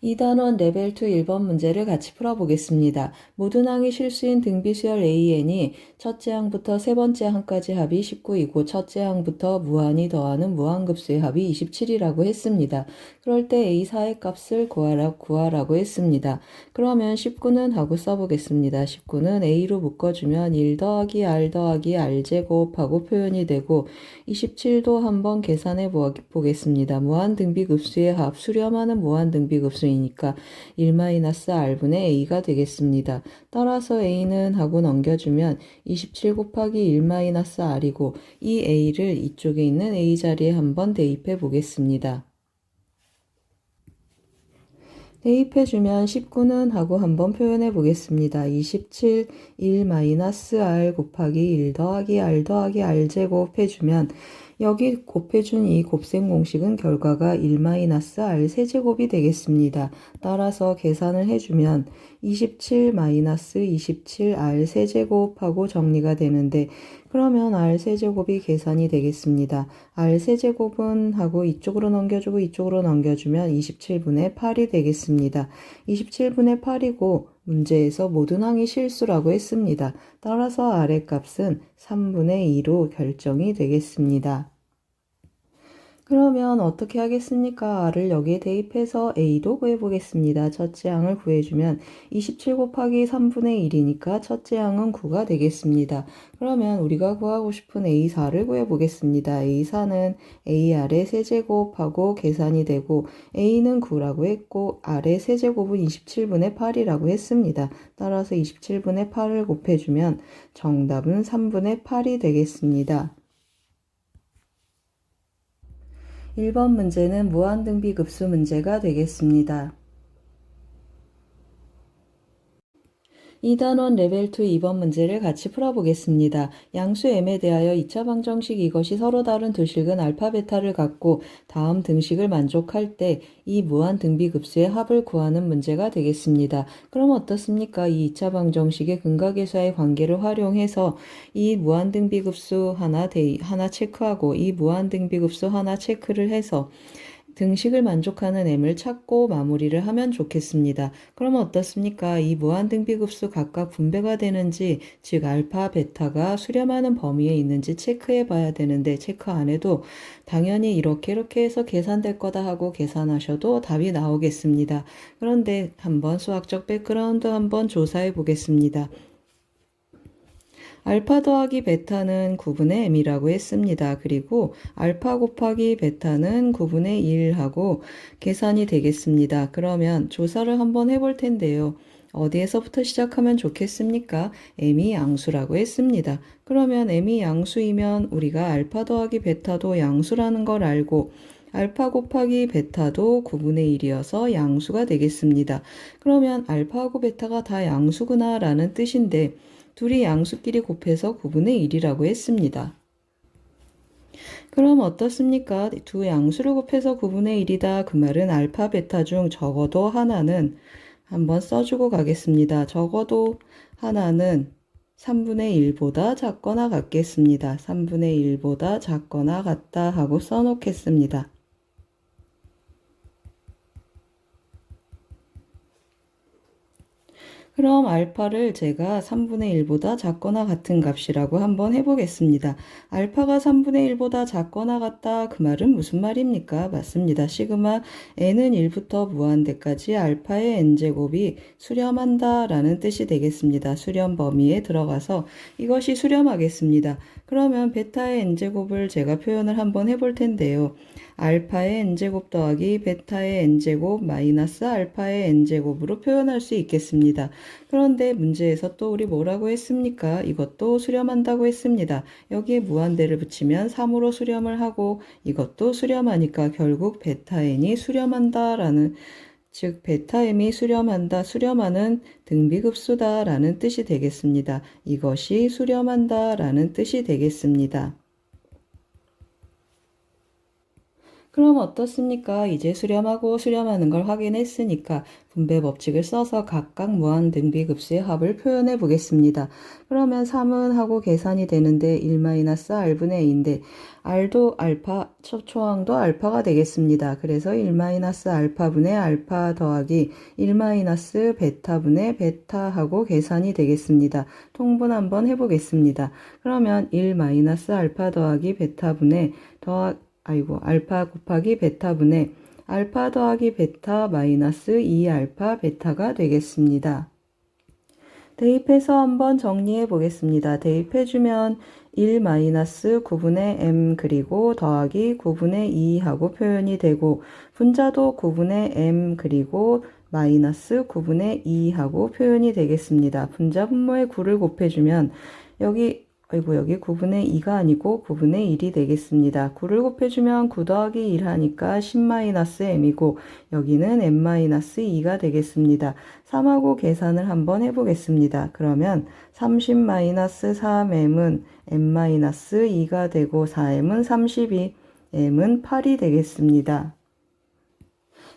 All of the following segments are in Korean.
2단원 레벨 2 1번 문제를 같이 풀어보겠습니다. 모든 항이 실수인 등비수열 AN이 첫째 항부터 세 번째 항까지 합이 19이고 첫째 항부터 무한히 더하는 무한급수의 합이 27이라고 했습니다. 그럴 때 A4의 값을 구하라고 했습니다. 그러면 19는 하고 써보겠습니다. 19는 A로 묶어주면 1 더하기 R 더하기 R제곱하고 표현이 되고 27도 한번 계산해 보겠습니다. 무한등비급수의 합, 수렴하는 무한등비급수이니까 1-R분의 A가 되겠습니다. 따라서 A는 하고 넘겨주면 27 곱하기 1-R이고 이 A를 이쪽에 있는 A 자리에 한번 대입해 보겠습니다. 대입해주면 19는 하고 한번 표현해 보겠습니다. 27 1-R 곱하기 1 더하기 R 더하기 R제곱 해주면 여기 곱해준 이 곱셈 공식은 결과가 1-R 세제곱이 되겠습니다. 따라서 계산을 해주면 27-27R 세제곱하고 정리가 되는데 그러면 R 세제곱이 계산이 되겠습니다. R 세제곱은 하고 이쪽으로 넘겨주고 이쪽으로 넘겨주면 27분의 8이 되겠습니다. 27분의 8이고 문제에서 모든 항이 실수라고 했습니다. 따라서 R의 값은 3분의 2로 결정이 되겠습니다. 그러면 어떻게 하겠습니까? R을 여기에 대입해서 A도 구해보겠습니다. 첫째 항을 구해주면 27 곱하기 3분의 1이니까 첫째 항은 9가 되겠습니다. 그러면 우리가 구하고 싶은 A4를 구해보겠습니다. A4는 AR의 세제곱하고 계산이 되고 A는 9라고 했고 R의 세제곱은 27분의 8이라고 했습니다. 따라서 27분의 8을 곱해주면 정답은 3분의 8이 되겠습니다. 1번 문제는 무한등비급수 문제가 되겠습니다. 2단원 레벨 2 2번 문제를 같이 풀어보겠습니다. 양수 m에 대하여 2차 방정식 이것이 서로 다른 두 식은 알파 베타를 갖고 다음 등식을 만족할 때 이 무한 등비급수의 합을 구하는 문제가 되겠습니다. 그럼 어떻습니까? 이 2차 방정식의 근각계수와의 관계를 활용해서 이 무한 등비급수 하나 체크하고 이 무한 등비급수 하나 체크를 해서 등식을 만족하는 m을 찾고 마무리를 하면 좋겠습니다. 그러면 어떻습니까? 이 무한등비급수 각각 분배가 되는지, 즉 알파, 베타가 수렴하는 범위에 있는지 체크해 봐야 되는데 체크 안 해도 당연히 이렇게 해서 계산될 거다 하고 계산하셔도 답이 나오겠습니다. 그런데 한번 수학적 백그라운드 한번 조사해 보겠습니다. 알파 더하기 베타는 9분의 m이라고 했습니다. 그리고 알파 곱하기 베타는 9분의 1하고 계산이 되겠습니다. 그러면 조사를 한번 해볼 텐데요. 어디에서부터 시작하면 좋겠습니까? m이 양수라고 했습니다. 그러면 m이 양수이면 우리가 알파 더하기 베타도 양수라는 걸 알고 알파 곱하기 베타도 9분의 1이어서 양수가 되겠습니다. 그러면 알파하고 베타가 다 양수구나 라는 뜻인데 둘이 양수끼리 곱해서 9분의 1이라고 했습니다. 그럼 어떻습니까? 두 양수를 곱해서 9분의 1이다. 그 말은 알파, 베타 중 적어도 하나는 한번 써주고 가겠습니다. 적어도 하나는 3분의 1보다 작거나 같겠습니다. 3분의 1보다 작거나 같다 하고 써놓겠습니다. 그럼 알파를 제가 3분의 1보다 작거나 같은 값이라고 한번 해보겠습니다. 알파가 3분의 1보다 작거나 같다. 그 말은 무슨 말입니까? 맞습니다. 시그마 n은 1부터 무한대까지 알파의 n제곱이 수렴한다 라는 뜻이 되겠습니다. 수렴 범위에 들어가서 이것이 수렴하겠습니다. 그러면 베타의 n제곱을 제가 표현을 한번 해볼 텐데요. 알파의 n제곱 더하기 베타의 n제곱 마이너스 알파의 n제곱으로 표현할 수 있겠습니다. 그런데 문제에서 또 우리 뭐라고 했습니까? 이것도 수렴한다고 했습니다. 여기에 무한대를 붙이면 3으로 수렴을 하고 이것도 수렴하니까 결국 베타 n이 수렴한다라는 즉 베타 m이 수렴한다, 수렴하는 등비급수다 라는 뜻이 되겠습니다. 이것이 수렴한다 라는 뜻이 되겠습니다. 그럼 어떻습니까? 이제 수렴하고 수렴하는 걸 확인했으니까 분배 법칙을 써서 각각 무한등비급수의 합을 표현해 보겠습니다. 그러면 3은 하고 계산이 되는데 1-r분의 a인데 r도 알파, 초항도 알파가 되겠습니다. 그래서 1-알파분의 알파 더하기 1-베타분의 베타하고 계산이 되겠습니다. 통분 한번 해보겠습니다. 그러면 1-알파 더하기 베타분의 알파 곱하기 베타분의 알파 더하기 베타 마이너스 2알파 베타가 되겠습니다. 대입해서 한번 정리해 보겠습니다. 대입해주면 1-9분의 m 그리고 더하기 9분의 2 하고 표현이 되고 분자도 9분의 m 그리고 마이너스 9분의 2 하고 표현이 되겠습니다. 분자 분모의 9를 곱해주면 여기 9분의 2가 아니고 9분의 1이 되겠습니다. 9를 곱해주면 9 더하기 1 하니까 10-m이고 여기는 m-2가 되겠습니다. 3하고 계산을 한번 해보겠습니다. 그러면 30-3m은 m-2가 되고 4m은 32, m은 8이 되겠습니다.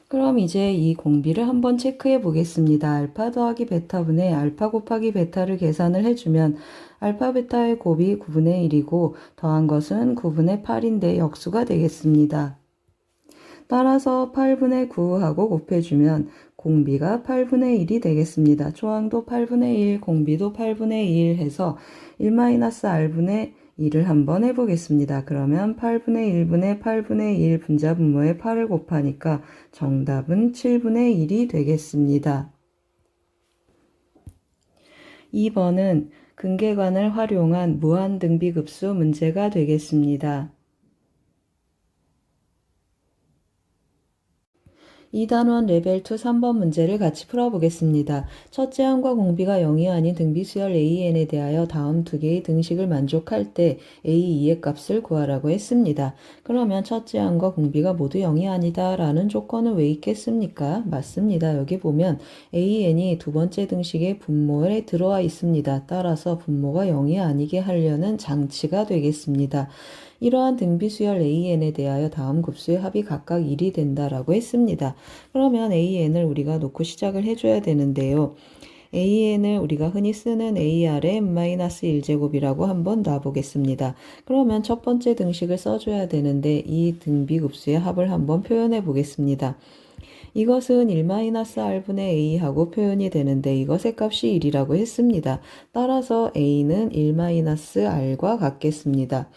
그럼 이제 이 공비를 한번 체크해 보겠습니다. 알파 더하기 베타분의 알파 곱하기 베타를 계산을 해주면 알파 베타의 곱이 9분의 1이고 더한 것은 9분의 8인데 역수가 되겠습니다. 따라서 8분의 9하고 곱해주면 공비가 8분의 1이 되겠습니다. 초항도 8분의 1, 공비도 8분의 1 해서 1-r분의 2를 한번 해보겠습니다. 그러면 8분의 1분의 8분의 1 분자 분모에 8을 곱하니까 정답은 7분의 1이 되겠습니다. 2번은 근계관을 활용한 무한등비급수 문제가 되겠습니다. 2단원 레벨 2 3번 문제를 같이 풀어보겠습니다. 첫째 항과 공비가 0이 아닌 등비수열 AN에 대하여 다음 두 개의 등식을 만족할 때 A2의 값을 구하라고 했습니다. 그러면 첫째 항과 공비가 모두 0이 아니다 라는 조건은 왜 있겠습니까? 맞습니다. 여기 보면 AN이 두 번째 등식의 분모에 들어와 있습니다. 따라서 분모가 0이 아니게 하려는 장치가 되겠습니다. 이러한 등비수열 AN에 대하여 다음 급수의 합이 각각 1이 된다라고 했습니다. 그러면 AN을 우리가 놓고 시작을 해줘야 되는데요. AN을 우리가 흔히 쓰는 AR의 n-1제곱이라고 한번 놔보겠습니다. 그러면 첫 번째 등식을 써줘야 되는데 이 등비급수의 합을 한번 표현해 보겠습니다. 이것은 1-r분의 a하고 표현이 되는데 이것의 값이 1이라고 했습니다. 따라서 a는 1-r과 같겠습니다.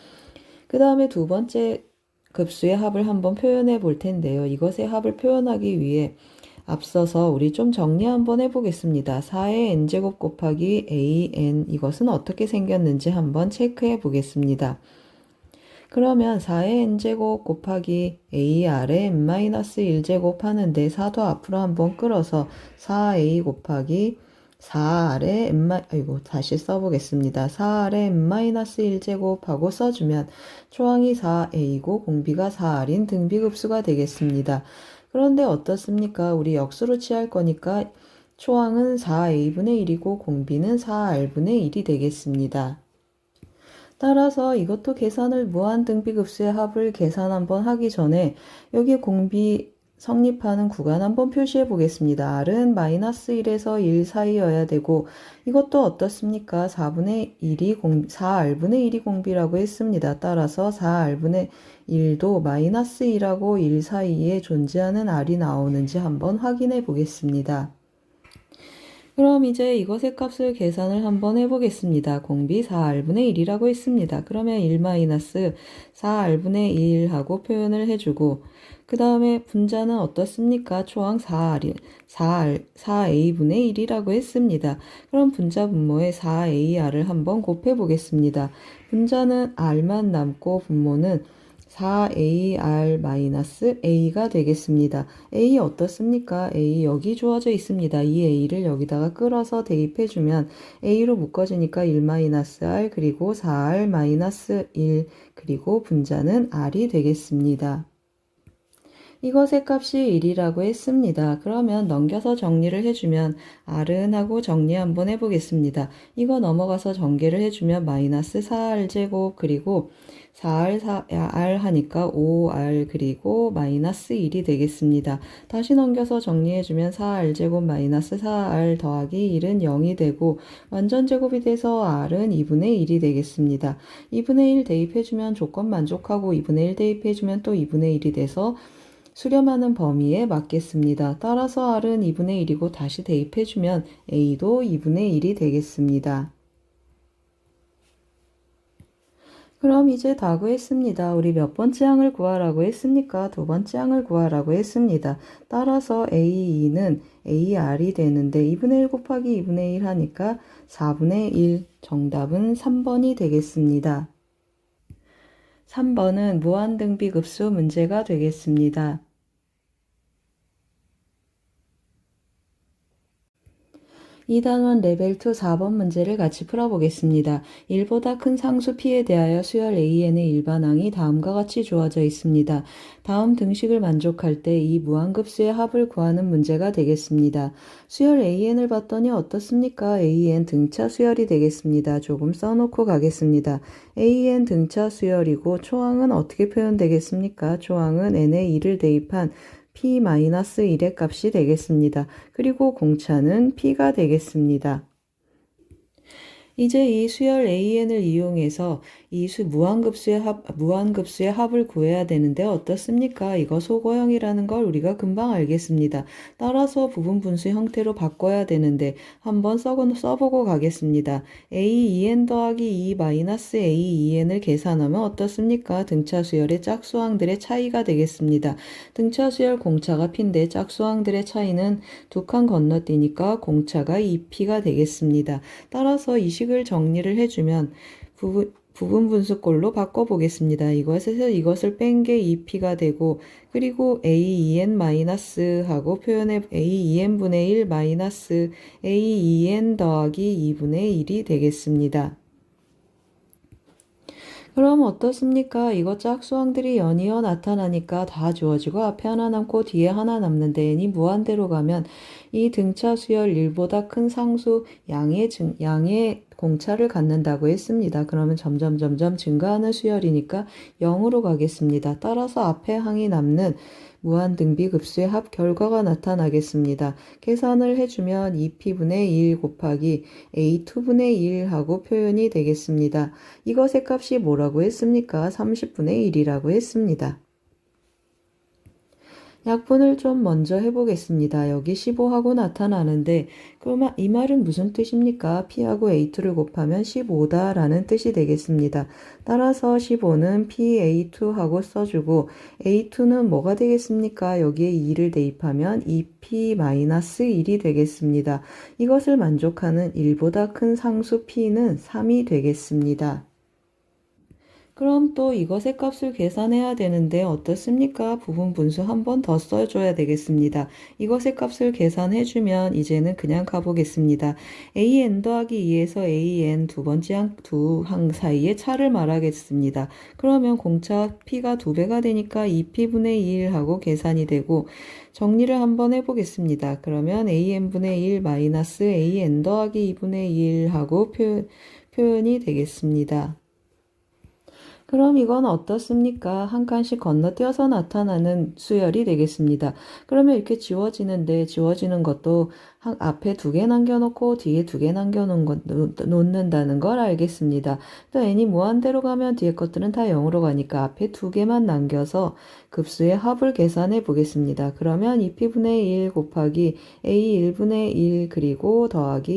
그 다음에 두 번째 급수의 합을 한번 표현해 볼 텐데요. 이것의 합을 표현하기 위해 앞서서 우리 좀 정리 한번 해보겠습니다. 4의 n제곱 곱하기 an 이것은 어떻게 생겼는지 한번 체크해 보겠습니다. 그러면 4의 n제곱 곱하기 ar의 n-1제곱 하는데 4도 앞으로 한번 끌어서 4a 곱하기 4r의 다시 써보겠습니다. 4r의 n-1제곱하고 써주면 초항이 4a고 공비가 4r인 등비급수가 되겠습니다. 그런데 어떻습니까? 우리 역수로 취할 거니까 초항은 4a분의 1이고 공비는 4r분의 1이 되겠습니다. 따라서 이것도 계산을 무한등비급수의 합을 계산 한번 하기 전에 여기 공비 성립하는 구간 한번 표시해 보겠습니다. r은 -1에서 1 사이여야 되고 이것도 어떻습니까? 4r분의 1이 공비라고 했습니다. 따라서 4r분의 1도 -1하고 1 사이에 존재하는 r이 나오는지 한번 확인해 보겠습니다. 그럼 이제 이것의 값을 계산을 한번 해보겠습니다. 공비 4r분의 1이라고 했습니다. 그러면 1-4r분의 1하고 표현을 해주고 그 다음에 분자는 어떻습니까? 초항 4a분의 1이라고 했습니다. 그럼 분자 분모에 4ar을 한번 곱해보겠습니다. 분자는 r만 남고 분모는 4ar-a가 되겠습니다. a 어떻습니까? a 여기 주어져 있습니다. 이 a를 여기다가 끌어서 대입해주면 a로 묶어지니까 1-r 그리고 4r-1 그리고 분자는 r이 되겠습니다. 이것의 값이 1이라고 했습니다. 그러면 넘겨서 정리를 해주면 R은 하고 정리 한번 해보겠습니다. 이거 넘어가서 전개를 해주면 마이너스 4R제곱 그리고 4R 하니까 5R 그리고 마이너스 1이 되겠습니다. 다시 넘겨서 정리해주면 4R제곱 마이너스 4R 더하기 1은 0이 되고 완전 제곱이 돼서 R은 2분의 1이 되겠습니다. 2분의 1 대입해주면 조건 만족하고 2분의 1 대입해주면 또 2분의 1이 돼서 수렴하는 범위에 맞겠습니다. 따라서 R은 2분의 1이고 다시 대입해주면 A도 2분의 1이 되겠습니다. 그럼 이제 다 구했습니다. 우리 몇 번째 항을 구하라고 했습니까? 두 번째 항을 구하라고 했습니다. 따라서 A2는 AR이 되는데 2분의 1 곱하기 2분의 1 하니까 4분의 1. 정답은 3번이 되겠습니다. 3번은 무한등비급수 문제가 되겠습니다. 2단원 레벨 2 4번 문제를 같이 풀어보겠습니다. 1보다 큰 상수 P에 대하여 수열 AN의 일반항이 다음과 같이 주어져 있습니다. 다음 등식을 만족할 때 이 무한급수의 합을 구하는 문제가 되겠습니다. 수열 AN을 봤더니 어떻습니까? AN 등차 수열이 되겠습니다. 조금 써놓고 가겠습니다. AN 등차 수열이고 초항은 어떻게 표현되겠습니까? 초항은 n에 2를 대입한 P-1의 값이 되겠습니다. 그리고 공차는 P가 되겠습니다. 이제 이 수열 AN을 이용해서 이 무한급수의 합을 구해야 되는데 어떻습니까? 이거 소거형이라는 걸 우리가 금방 알겠습니다. 따라서 부분 분수 형태로 바꿔야 되는데 한번 써보고 가겠습니다. A2n 더하기 2 마이너스 A2n을 계산하면 어떻습니까? 등차 수열의 짝수항들의 차이가 되겠습니다. 등차 수열 공차가 P인데 짝수항들의 차이는 두 칸 건너뛰니까 공차가 2P가 되겠습니다. 따라서 이 식을 정리를 해주면 부분 분수꼴로 바꿔보겠습니다. 이것에서 이것을 뺀 게 2P가 되고 그리고 A2n 마이너스 하고 표현해 A2n분의 1 마이너스 A2n 더하기 2분의 1이 되겠습니다. 그럼 어떻습니까? 이거 짝수항들이 연이어 나타나니까 다 주어지고 앞에 하나 남고 뒤에 하나 남는데 n이 무한대로 가면 이 등차 수열 1보다 큰 상수 양의 공차를 갖는다고 했습니다. 그러면 점점 증가하는 수열이니까 0으로 가겠습니다. 따라서 앞에 항이 남는 무한등비급수의 합 결과가 나타나겠습니다. 계산을 해주면 2P분의 1 곱하기 A2분의 1 하고 표현이 되겠습니다. 이것의 값이 뭐라고 했습니까? 30분의 1이라고 했습니다. 약분을 좀 먼저 해보겠습니다. 여기 15하고 나타나는데 그러면 이 말은 무슨 뜻입니까? P하고 A2를 곱하면 15다라는 뜻이 되겠습니다. 따라서 15는 PA2하고 써주고 A2는 뭐가 되겠습니까? 여기에 2를 대입하면 2P-1이 되겠습니다. 이것을 만족하는 1보다 큰 상수 P는 3이 되겠습니다. 그럼 또 이것의 값을 계산해야 되는데 어떻습니까? 부분 분수 한 번 더 써줘야 되겠습니다. 이것의 값을 계산해주면 이제는 그냥 가보겠습니다. AN 더하기 2에서 AN 두 항 사이의 차를 말하겠습니다. 그러면 공차 P가 2배가 되니까 2P분의 1 하고 계산이 되고 정리를 한번 해보겠습니다. 그러면 AN분의 1 마이너스 AN 더하기 2분의 1 하고 표현이 되겠습니다. 그럼 이건 어떻습니까? 한 칸씩 건너뛰어서 나타나는 수열이 되겠습니다. 그러면 이렇게 지워지는데 지워지는 것도 앞에 2개 남겨놓고 뒤에 2개 놓는다는 걸 알겠습니다. 또 n이 무한대로 가면 뒤에 것들은 다 0으로 가니까 앞에 2개만 남겨서 급수의 합을 계산해 보겠습니다. 그러면 2P분의 1 곱하기 A1분의 1 그리고 더하기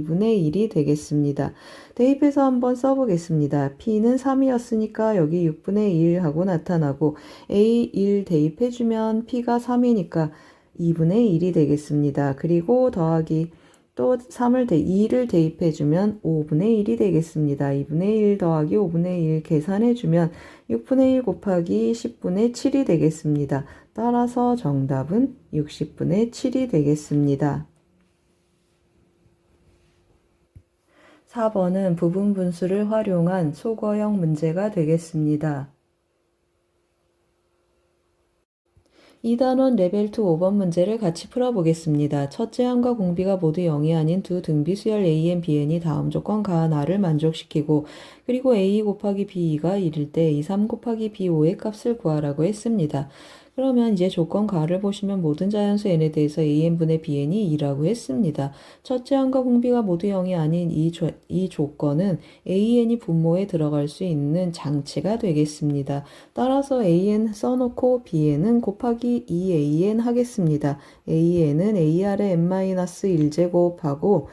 A2분의 1이 되겠습니다. 대입해서 한번 써보겠습니다. P는 3이었으니까 여기 6분의 1 하고 나타나고 A1 대입해주면 P가 3이니까 2분의 1이 되겠습니다. 그리고 더하기 또 2를 대입해주면 5분의 1이 되겠습니다. 2분의 1 더하기 5분의 1 계산해주면 6분의 1 곱하기 10분의 7이 되겠습니다. 따라서 정답은 60분의 7이 되겠습니다. 4번은 부분 분수를 활용한 소거형 문제가 되겠습니다. 2단원 레벨 2 5번 문제를 같이 풀어보겠습니다. 첫째 항과 공비가 모두 0이 아닌 두 등비 수열 AN, BN이 다음 조건 가한 R을 만족시키고 그리고 A 곱하기 B2가 1일 때 A3 곱하기 B5의 값을 구하라고 했습니다. 그러면 이제 조건 가를 보시면 모든 자연수 n에 대해서 an분의 bn이 2라고 했습니다. 첫째 항과 공비가 모두 0이 아닌 이 조건은 an이 분모에 들어갈 수 있는 장치가 되겠습니다. 따라서 an 써놓고 bn은 곱하기 2an 하겠습니다. an은 ar의 n-1제곱하고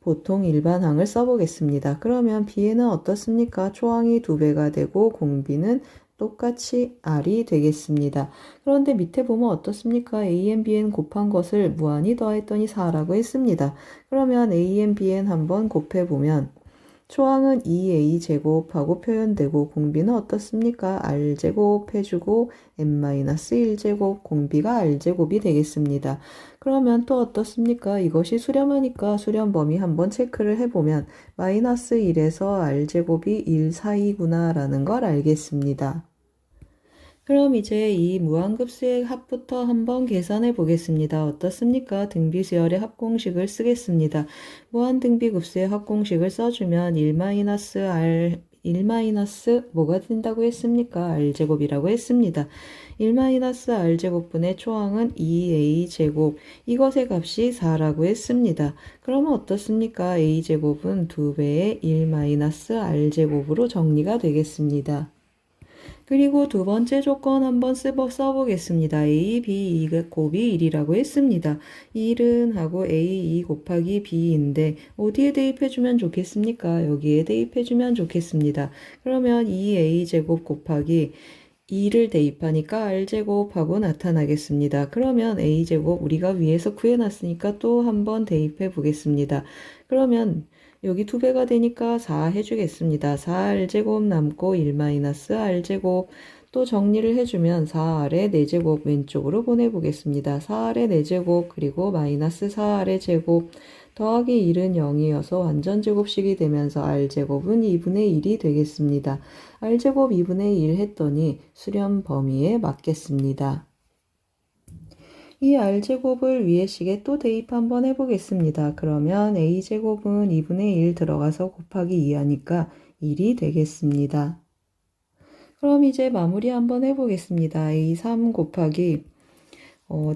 보통 일반항을 써보겠습니다. 그러면 bn은 어떻습니까? 초항이 2배가 되고 공비는 똑같이 R이 되겠습니다. 그런데 밑에 보면 어떻습니까? AN, BN 곱한 것을 무한히 더했더니 4라고 했습니다. 그러면 AN, BN 한번 곱해보면 초항은 2A 제곱하고 표현되고 공비는 어떻습니까? R제곱 해주고 n-1제곱 공비가 R제곱이 되겠습니다. 그러면 또 어떻습니까? 이것이 수렴하니까 수렴 범위 한번 체크를 해보면 마이너스 1에서 R제곱이 1 사이구나 라는 걸 알겠습니다. 그럼 이제 이 무한급수의 합부터 한번 계산해 보겠습니다. 어떻습니까? 등비수열의 합공식을 쓰겠습니다. 무한등비급수의 합공식을 써주면 1-R 1- 뭐가 된다고 했습니까? R제곱이라고 했습니다. 1-R제곱분의 초항은 2A제곱 이것의 값이 4라고 했습니다. 그러면 어떻습니까? A제곱은 2배의 1-R제곱으로 정리가 되겠습니다. 그리고 두 번째 조건 한번 써보겠습니다. A, B, 2 곱이 1이라고 했습니다. 1은 하고 A, 2 곱하기 B인데 어디에 대입해주면 좋겠습니까? 여기에 대입해주면 좋겠습니다. 그러면 2A 제곱 곱하기 2를 대입하니까 R제곱하고 나타나겠습니다. 그러면 A제곱 우리가 위에서 구해놨으니까 또 한번 대입해 보겠습니다. 그러면 여기 2배가 되니까 4 해주겠습니다. 4R제곱 남고 1-R제곱 또 정리를 해주면 4R의 4제곱 왼쪽으로 보내보겠습니다. 4R의 4제곱 그리고 마이너스 4R의 제곱 더하기 1은 0이어서 완전제곱식이 되면서 R제곱은 2분의 1이 되겠습니다. R제곱 2분의 1 했더니 수렴 범위에 맞겠습니다. 이 R제곱을 위에 식에 또 대입 한번 해보겠습니다. 그러면 A제곱은 2분의 1 들어가서 곱하기 2 하니까 1이 되겠습니다. 그럼 이제 마무리 한번 해보겠습니다. A3 곱하기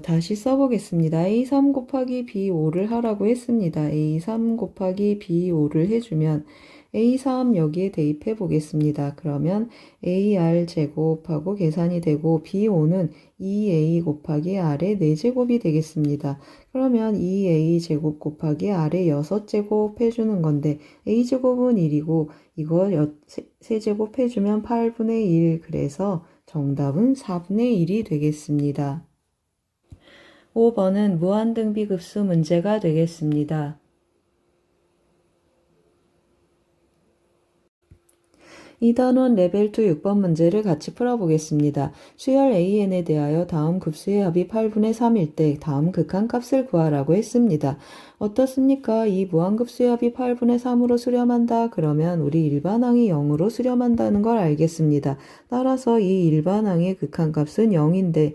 다시 써보겠습니다. A3 곱하기 B5를 하라고 했습니다. A3 곱하기 B5를 해주면 A3 여기에 대입해 보겠습니다. 그러면 AR 제곱하고 계산이 되고 B5는 2A 곱하기 R의 4제곱이 되겠습니다. 그러면 2A 제곱 곱하기 R의 6제곱 해주는 건데 A제곱은 1이고 이거 3제곱 해주면 8분의 1 그래서 정답은 4분의 1이 되겠습니다. 5번은 무한등비급수 문제가 되겠습니다. 2단원 레벨 2 6번 문제를 같이 풀어보겠습니다. 수열 AN에 대하여 다음 급수의 합이 8분의 3일 때 다음 극한값을 구하라고 했습니다. 어떻습니까? 이 무한급수의 합이 8분의 3으로 수렴한다. 그러면 우리 일반항이 0으로 수렴한다는 걸 알겠습니다. 따라서 이 일반항의 극한값은 0인데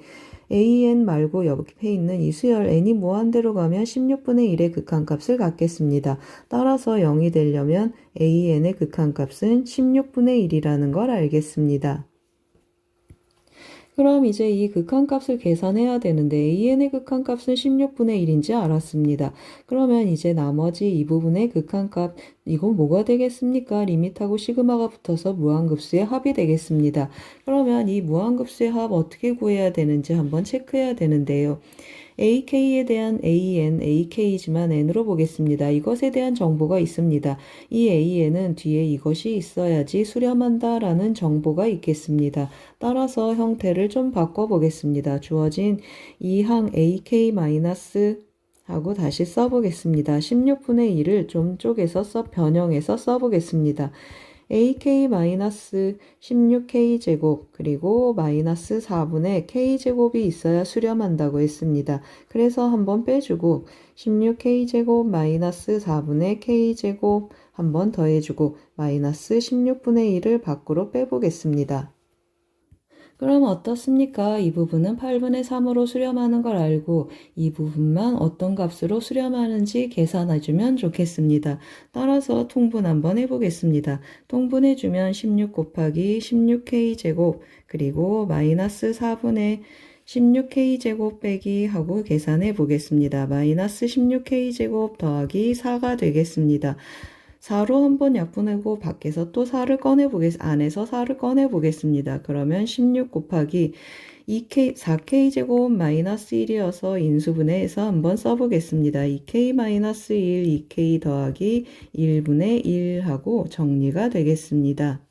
AN 말고 옆에 있는 이 수열 n이 무한대로 가면 16분의 1의 극한값을 갖겠습니다. 따라서 0이 되려면 AN의 극한값은 16분의 1이라는 걸 알겠습니다. 그럼 이제 이 극한값을 계산해야 되는데 AN의 극한값은 16분의 1인지 알았습니다. 그러면 이제 나머지 이 부분의 극한값 이건 뭐가 되겠습니까? 리밋하고 시그마가 붙어서 무한급수의 합이 되겠습니다. 그러면 이 무한급수의 합 어떻게 구해야 되는지 한번 체크해야 되는데요. AK에 대한 AN, AK지만 N으로 보겠습니다. 이것에 대한 정보가 있습니다. 이 AN은 뒤에 이것이 있어야지 수렴한다 라는 정보가 있겠습니다. 따라서 형태를 좀 바꿔보겠습니다. 주어진 이 항 AK- 하고 다시 써보겠습니다. 16분의 1을 좀 쪼개서 변형해서 써보겠습니다. AK-16K제곱 그리고 마이너스 4분의 K제곱이 있어야 수렴한다고 했습니다. 그래서 한번 빼주고 16K제곱 마이너스 4분의 K제곱 한번 더해주고 마이너스 16분의 1을 밖으로 빼보겠습니다. 그럼 어떻습니까? 이 부분은 8분의 3으로 수렴하는 걸 알고 이 부분만 어떤 값으로 수렴하는지 계산해주면 좋겠습니다. 따라서 통분 한번 해보겠습니다. 통분해주면 16 곱하기 16k제곱 그리고 마이너스 4분의 16k제곱 빼기 하고 계산해 보겠습니다. 마이너스 16k제곱 더하기 4가 되겠습니다. 4로 한번 약분하고 밖에서 또 4를 안에서 4를 꺼내 보겠습니다. 그러면 16 곱하기 4k제곱 마이너스 1이어서 인수분해해서 한번 써보겠습니다. 2k 마이너스 1, 2k 더하기 1분의 1 하고 정리가 되겠습니다.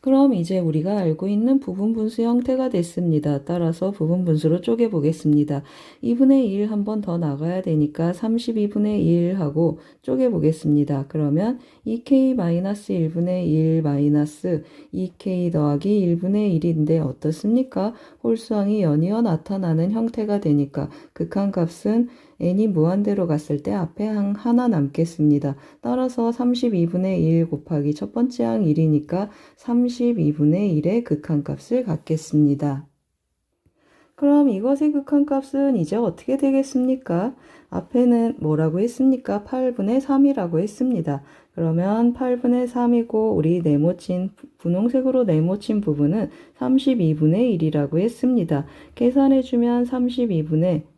그럼 이제 우리가 알고 있는 부분분수 형태가 됐습니다. 따라서 부분분수로 쪼개보겠습니다. 2분의 1 한 번 더 나가야 되니까 32분의 1 하고 쪼개보겠습니다. 그러면 2k-1분의 1 마이너스 2k 더하기 1분의 1인데 어떻습니까? 홀수항이 연이어 나타나는 형태가 되니까 극한값은 n이 무한대로 갔을 때 앞에 항 하나 남겠습니다. 따라서 32분의 1 곱하기 첫 번째 항 1이니까 32분의 1의 극한값을 갖겠습니다. 그럼 이것의 극한값은 이제 어떻게 되겠습니까? 앞에는 뭐라고 했습니까? 8분의 3이라고 했습니다. 그러면 8분의 3이고 우리 분홍색으로 네모친 부분은 32분의 1이라고 했습니다. 계산해주면 32분의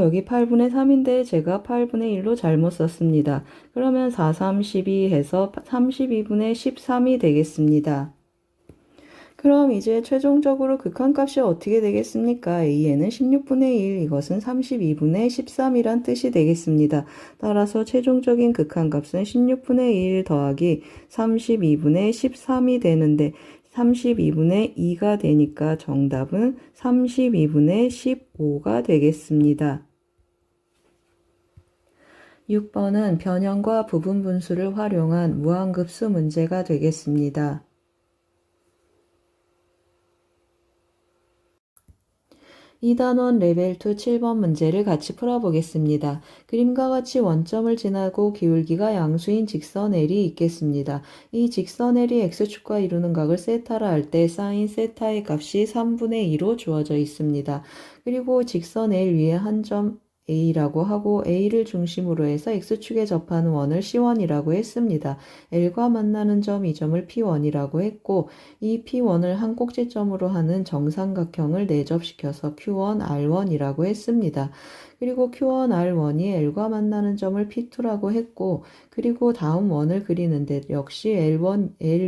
여기 8분의 3인데 제가 8분의 1로 잘못 썼습니다. 그러면 4, 3, 12 해서 32분의 13이 되겠습니다. 그럼 이제 최종적으로 극한값이 어떻게 되겠습니까? A에는 16분의 1, 이것은 32분의 13이란 뜻이 되겠습니다. 따라서 최종적인 극한값은 16분의 1 더하기 32분의 13이 되는데 32분의 2가 되니까 정답은 32분의 15가 되겠습니다. 6번은 변형과 부분분수를 활용한 무한급수 문제가 되겠습니다. 2단원 레벨 2 7번 문제를 같이 풀어보겠습니다. 그림과 같이 원점을 지나고 기울기가 양수인 직선 L이 있겠습니다. 이 직선 L이 X축과 이루는 각을 세타라 할 때 사인 세타의 값이 3분의 2로 주어져 있습니다. 그리고 직선 L 위에 한 점 A라고 하고 A를 중심으로 해서 X축에 접하는 원을 C1이라고 했습니다. L과 만나는 점 이 점을 P1이라고 했고 이 P1을 한 꼭지점으로 하는 정삼각형을 내접시켜서 Q1, R1이라고 했습니다. 그리고 Q1, R1이 L과 만나는 점을 P2라고 했고 그리고 다음 원을 그리는데 역시 L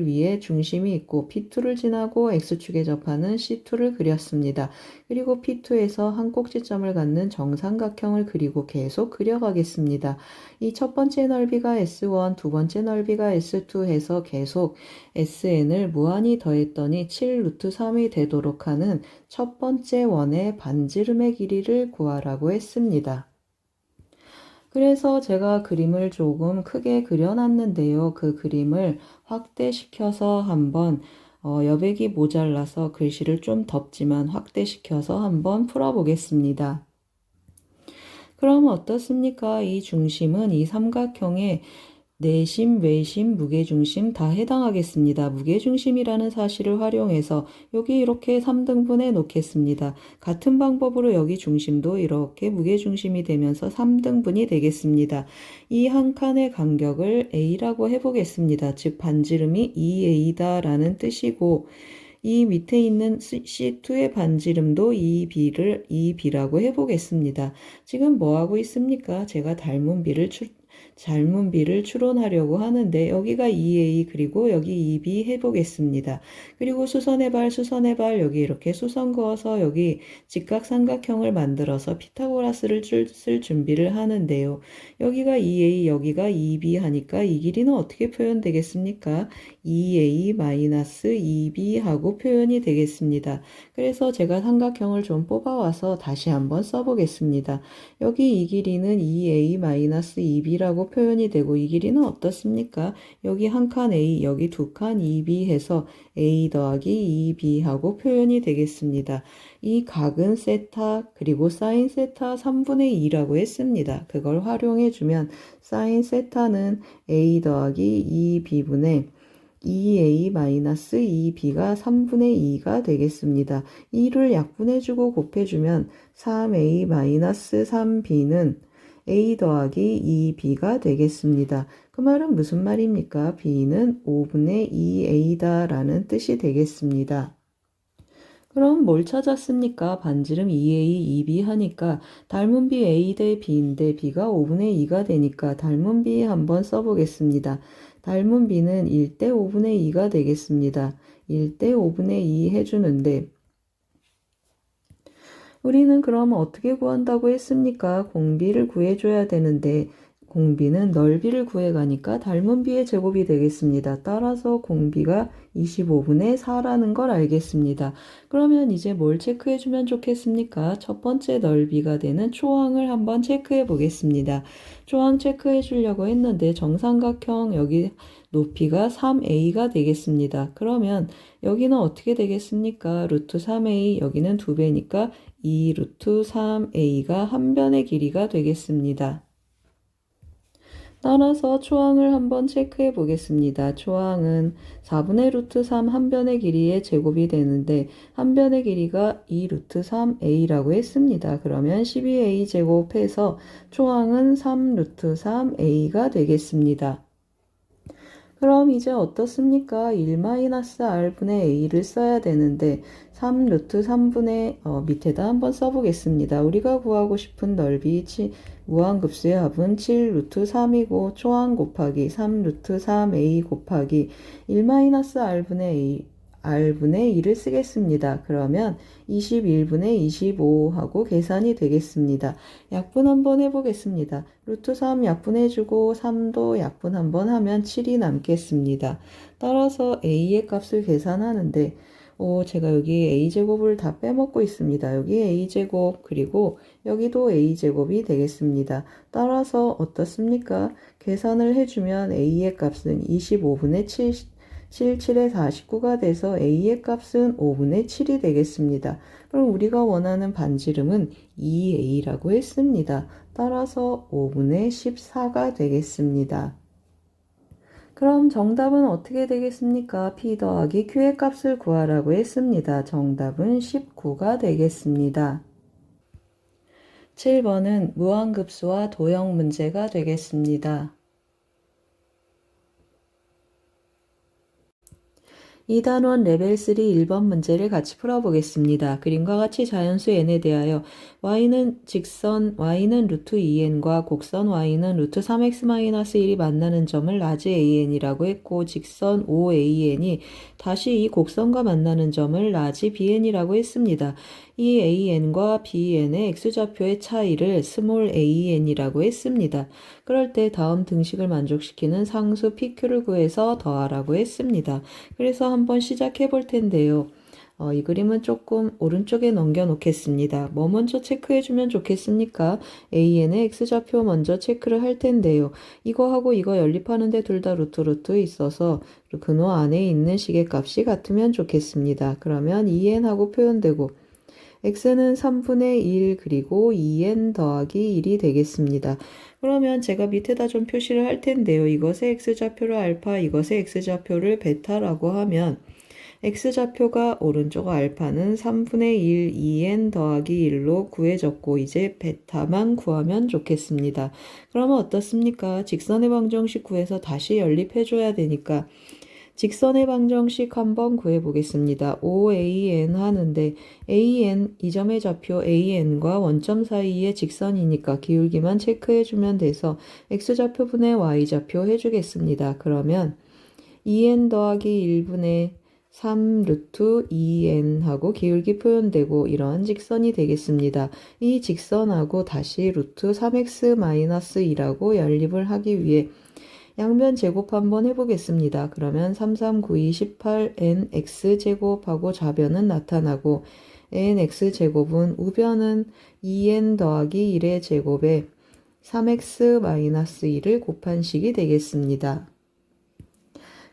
위에 중심이 있고 P2를 지나고 X축에 접하는 C2를 그렸습니다. 그리고 P2에서 한 꼭지점을 갖는 정삼각형을 그리고 계속 그려가겠습니다. 이 첫 번째 넓이가 S1, 두 번째 넓이가 S2 해서 계속 SN을 무한히 더했더니 7 루트 3이 되도록 하는 첫 번째 원의 반지름의 길이를 구하라고 했습니다. 그래서 제가 그림을 조금 크게 그려놨는데요. 그 그림을 확대시켜서 한번 여백이 모자라서 글씨를 좀 덥지만 확대시켜서 한번 풀어보겠습니다. 그럼 어떻습니까? 이 중심은 이 삼각형의 내심, 외심, 무게중심 다 해당하겠습니다. 무게중심이라는 사실을 활용해서 여기 이렇게 3등분해 놓겠습니다. 같은 방법으로 여기 중심도 이렇게 무게중심이 되면서 3등분이 되겠습니다. 이 한 칸의 간격을 A라고 해보겠습니다. 즉 반지름이 2A다 라는 뜻이고 이 밑에 있는 C2의 반지름도 2B라고 해보겠습니다. 지금 뭐 하고 있습니까? 제가 닮은 비를 추론하려고 하는데 여기가 2A 그리고 여기 2B 해보겠습니다. 그리고 수선의 발 여기 이렇게 수선 그어서 여기 직각삼각형을 만들어서 피타고라스를 쓸 준비를 하는데요. 여기가 2A 여기가 2B 하니까 이 길이는 어떻게 표현되겠습니까? 2A-2B 하고 표현이 되겠습니다. 그래서 제가 삼각형을 좀 뽑아와서 다시 한번 써보겠습니다. 여기 이 길이는 2A-2B라고 표현이 되고 이 길이는 어떻습니까? 여기 한 칸 A, 여기 두 칸 2B 해서 A 더하기 2B 하고 표현이 되겠습니다. 이 각은 세타 그리고 사인 세타 3분의 2라고 했습니다. 그걸 활용해주면 사인 세타는 A 더하기 2B분의 2a-2b가 3분의 2가 되겠습니다. 2를 약분해주고 곱해주면 3a-3b는 a 더하기 2b가 되겠습니다. 그 말은 무슨 말입니까? b는 5분의 2a다 라는 뜻이 되겠습니다. 그럼 뭘 찾았습니까? 반지름 2a, 2b 하니까 닮은 b a 대 b인데 b가 5분의 2가 되니까 닮은 b 한번 써보겠습니다. 닮은 b는 1대 5분의 2가 되겠습니다. 1대 5분의 2 해주는데 우리는 그럼 어떻게 구한다고 했습니까? 공비를 구해줘야 되는데 공비는 넓이를 구해가니까 닮은 비의 제곱이 되겠습니다. 따라서 공비가 25분의 4라는 걸 알겠습니다. 그러면 이제 뭘 체크해주면 좋겠습니까? 첫 번째 넓이가 되는 초항을 한번 체크해 보겠습니다. 초항 체크해 주려고 했는데 정삼각형 여기 높이가 3a가 되겠습니다. 그러면 여기는 어떻게 되겠습니까? 루트 3a 여기는 2배니까 2 루트 3a가 한 변의 길이가 되겠습니다. 따라서 초항을 한번 체크해 보겠습니다. 초항은 4분의 루트 3 한 변의 길이의 제곱이 되는데 한 변의 길이가 2 루트 3a라고 했습니다. 그러면 12a 제곱해서 초항은 3 루트 3a가 되겠습니다. 그럼 이제 어떻습니까? 1-r분의 a를 써야 되는데 3 루트 3분의 밑에다 한번 써보겠습니다. 우리가 구하고 싶은 넓이 무한급수의 합은 7 루트 3이고 초항 곱하기 3 루트 3a 곱하기 1-r분의 a r분의 2를 쓰겠습니다. 그러면 21분의 25하고 계산이 되겠습니다. 약분 한번 해보겠습니다. 루트 3 약분해주고 3도 약분 한번 하면 7이 남겠습니다. 따라서 a의 값을 계산하는데 제가 여기 a제곱을 다 빼먹고 있습니다. 여기 a제곱 그리고 여기도 a제곱이 되겠습니다. 따라서 어떻습니까? 계산을 해주면 a의 값은 25분의 7에 49가 돼서 a의 값은 5분의 7이 되겠습니다. 그럼 우리가 원하는 반지름은 2a라고 했습니다. 따라서 5분의 14가 되겠습니다. 그럼 정답은 어떻게 되겠습니까? p 더하기 q의 값을 구하라고 했습니다. 정답은 19가 되겠습니다. 7번은 무한급수와 도형 문제가 되겠습니다. 2단원 레벨 3 1번 문제를 같이 풀어보겠습니다. 그림과 같이 자연수 n에 대하여 y는 직선 y는 루트 2n과 곡선 y는 루트 3x-1이 만나는 점을 라지 an이라고 했고 직선 OAN이 다시 이 곡선과 만나는 점을 라지 BN이라고 했습니다. 이 AN과 BN의 x좌표의 차이를 스몰 AN이라고 했습니다. 그럴 때 다음 등식을 만족시키는 상수 PQ를 구해서 더하라고 했습니다. 그래서 한번 시작해 볼 텐데요. 이 그림은 조금 오른쪽에 넘겨 놓겠습니다. 뭐 먼저 체크해 주면 좋겠습니까? AN의 x좌표 먼저 체크를 할 텐데요. 이거하고 이거 연립하는데 둘 다 루트 있어서 근호 안에 있는 식의 값이 같으면 좋겠습니다. 그러면 2n하고 표현되고 x는 3분의 1 그리고 2n 더하기 1이 되겠습니다. 그러면 제가 밑에다 좀 표시를 할 텐데요. 이것의 x좌표를 알파, 이것의 x좌표를 베타라고 하면 x좌표가 오른쪽 알파는 3분의 1 2n 더하기 1로 구해졌고 이제 베타만 구하면 좋겠습니다. 그러면 어떻습니까? 직선의 방정식 구해서 다시 연립해줘야 되니까 직선의 방정식 한번 구해보겠습니다. OAN 하는데 AN, 이 점의 좌표 AN과 원점 사이의 직선이니까 기울기만 체크해주면 돼서 x좌표분의 y좌표 해주겠습니다. 그러면 2n 더하기 1분의 3 루트 2n 하고 기울기 표현되고 이러한 직선이 되겠습니다. 이 직선하고 다시 루트 3x-2라고 연립을 하기 위해 양변 제곱 한번 해보겠습니다. 그러면 3, 3, 9, 2, 18 nx제곱하고 좌변은 나타나고 nx제곱은 우변은 2n 더하기 1의 제곱에 3x-1을 곱한 식이 되겠습니다.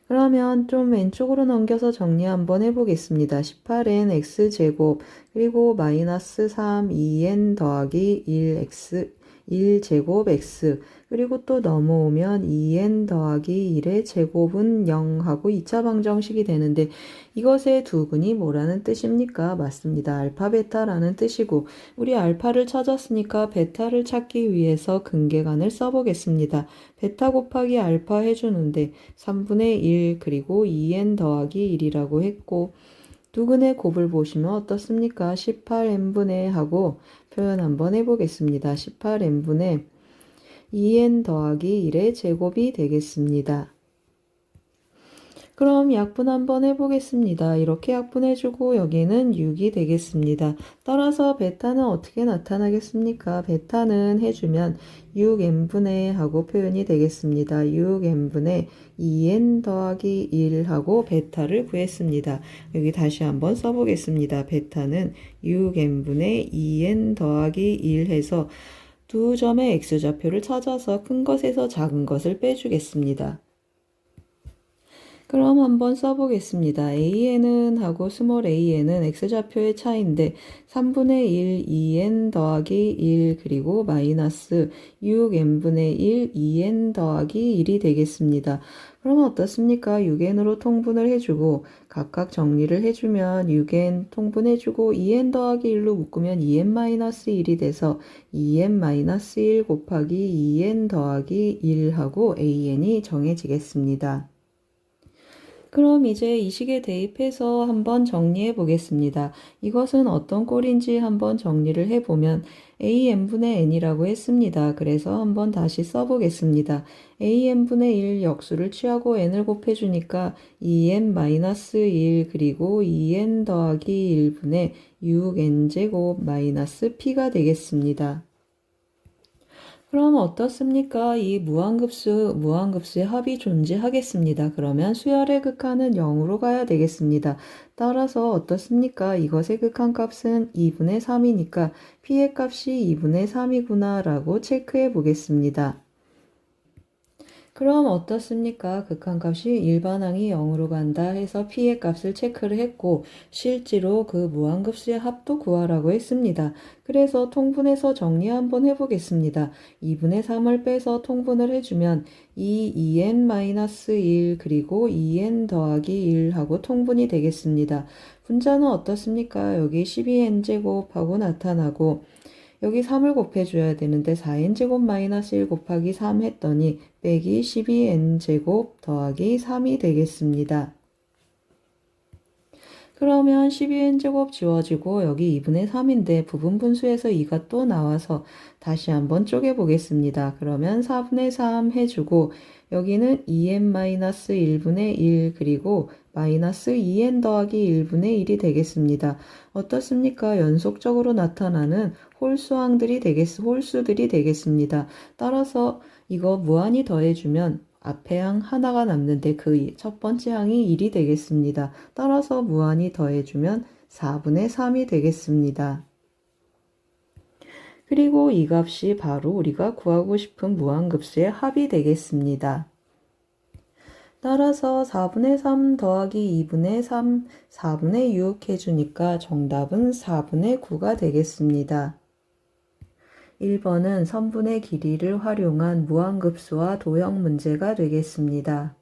그러면 좀 왼쪽으로 넘겨서 정리 한번 해보겠습니다. 18n x제곱 그리고 마이너스 3 2n 더하기 1x 1제곱 x 그리고 또 넘어오면 2n 더하기 1의 제곱은 0 하고 2차 방정식이 되는데 이것의 두근이 뭐라는 뜻입니까? 맞습니다. 알파 베타라는 뜻이고 우리 알파를 찾았으니까 베타를 찾기 위해서 근계간을 써보겠습니다. 베타 곱하기 알파 해주는데 3분의 1 그리고 2n 더하기 1이라고 했고 두근의 곱을 보시면 어떻습니까? 18n분의 하고 표현 한번 해보겠습니다. 18n분의 2n 더하기 1의 제곱이 되겠습니다. 그럼 약분 한번 해보겠습니다. 이렇게 약분해주고 여기는 6이 되겠습니다. 따라서 베타는 어떻게 나타나겠습니까? 베타는 해주면 6n분의 하고 표현이 되겠습니다. 6n분의 2n 더하기 1 하고 베타를 구했습니다. 여기 다시 한번 써보겠습니다. 베타는 6n분의 2n 더하기 1 해서 두 점의 x좌표를 찾아서 큰 것에서 작은 것을 빼주겠습니다. 그럼 한번 써보겠습니다. AN은 하고 스몰 AN은 x좌표의 차이인데 3분의 1 2n 더하기 1 그리고 마이너스 6n분의 1 2n 더하기 1이 되겠습니다. 그럼 어떻습니까? 6n으로 통분을 해주고 각각 정리를 해주면 6n 통분해주고 2n 더하기 1로 묶으면 2n-1이 돼서 2n-1 곱하기 2n 더하기 1하고 AN이 정해지겠습니다. 그럼 이제 이 식에 대입해서 한번 정리해 보겠습니다. 이것은 어떤 꼴인지 한번 정리를 해보면 AN분의 N이라고 했습니다. 그래서 한번 다시 써보겠습니다. AN분의 1 역수를 취하고 N을 곱해주니까 2n-1 그리고 2n 더하기 1분의 6n제곱 마이너스 P가 되겠습니다. 그럼 어떻습니까? 이 무한급수의 합이 존재하겠습니다. 그러면 수열의 극한은 0으로 가야 되겠습니다. 따라서 어떻습니까? 이것의 극한값은 2분의 3이니까 p의 값이 2분의 3이구나 라고 체크해 보겠습니다. 그럼 어떻습니까? 극한값이 일반항이 0으로 간다 해서 p의 값을 체크를 했고 실제로 그 무한급수의 합도 구하라고 했습니다. 그래서 통분해서 정리 한번 해보겠습니다. 2분의 3을 빼서 통분을 해주면 2n-1 그리고 2n 더하기 1 하고 통분이 되겠습니다. 분자는 어떻습니까? 여기 12n제곱하고 나타나고 여기 3을 곱해줘야 되는데 4n제곱 마이너스 1 곱하기 3 했더니 빼기 12n제곱 더하기 3이 되겠습니다. 그러면 12n제곱 지워지고 여기 2분의 3인데 부분 분수에서 2가 또 나와서 다시 한번 쪼개보겠습니다. 그러면 4분의 3 해주고 여기는 2n-1분의 1 그리고 마이너스 2n 더하기 1분의 1이 되겠습니다. 어떻습니까? 연속적으로 나타나는 홀수들이 되겠습니다. 따라서 이거 무한히 더해주면 앞에 항 하나가 남는데 그 첫 번째 항이 1이 되겠습니다. 따라서 무한히 더해주면 4분의 3이 되겠습니다. 그리고 이 값이 바로 우리가 구하고 싶은 무한급수의 합이 되겠습니다. 따라서 4분의 3 더하기 2분의 3, 4분의 6 해주니까 정답은 4분의 9가 되겠습니다. 1번은 선분의 길이를 활용한 무한급수와 도형 문제가 되겠습니다.